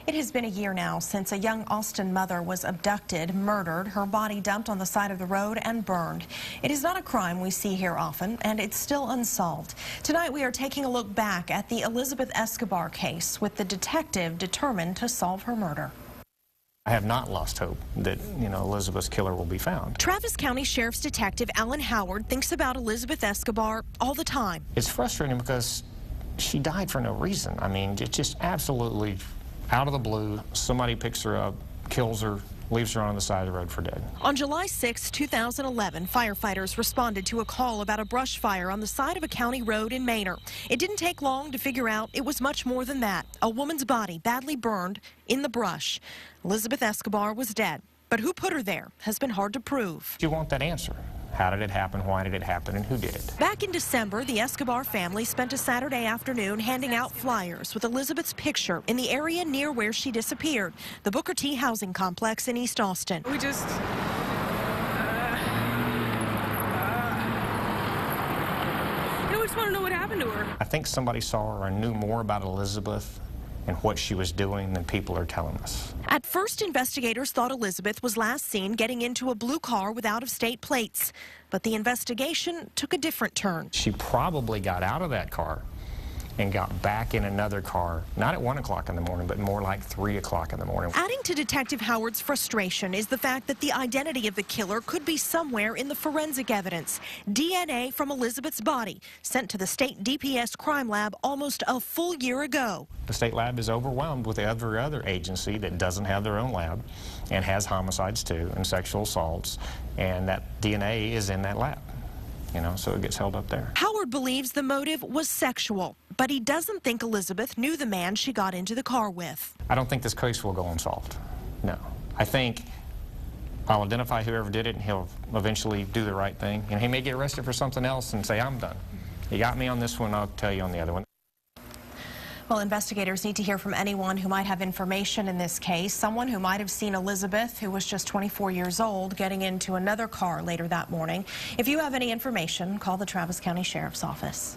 It has been a year now since a young Austin mother was abducted, murdered, her body dumped on the side of the road and burned. It is not a crime we see here often, and it's still unsolved. Tonight we are taking a look back at the Elizabeth Escobar case with the detective determined to solve her murder. I have not lost hope that, Elizabeth's killer will be found. Travis County Sheriff's Detective Alan Howard thinks about Elizabeth Escobar all the time. It's frustrating because she died for no reason. I mean, it's just absolutely out of the blue. Somebody picks her up, kills her, leaves her on the side of the road for dead. On July 6, 2011, firefighters responded to a call about a brush fire on the side of a county road in Manor. It didn't take long to figure out it was much more than that. A woman's body badly burned in the brush. Elizabeth Escobar was dead, but who put her there has been hard to prove. You want that answer. How did it happen? Why did it happen? And who did it? Back in December, the Escobar family spent a Saturday afternoon handing out flyers with Elizabeth's picture in the area near where she disappeared, the Booker T housing complex in East Austin. We just want to know what happened to her. I think somebody saw her and knew more about Elizabeth and what she was doing than people are telling us. At first, investigators thought Elizabeth was last seen getting into a blue car with out-of-state plates. But the investigation took a different turn. She probably got out of that car and got back in another car, not at 1 o'clock in the morning, but more like 3 o'clock in the morning. Adding to Detective Howard's frustration is the fact that the identity of the killer could be somewhere in the forensic evidence. DNA from Elizabeth's body sent to the state DPS crime lab almost a full year ago. The state lab is overwhelmed with every other agency that doesn't have their own lab and has homicides too and sexual assaults, and that DNA is in that lab. So it gets held up there. Howard believes the motive was sexual, but he doesn't think Elizabeth knew the man she got into the car with. I don't think this case will go unsolved. No. I think I'll identify whoever did it, and he'll eventually do the right thing. And he may get arrested for something else and say, I'm done. You got me on this one, I'll tell you on the other one. Well, investigators need to hear from anyone who might have information in this case, someone who might have seen Elizabeth, who was just 24 years old, getting into another car later that morning. If you have any information, call the Travis County Sheriff's Office.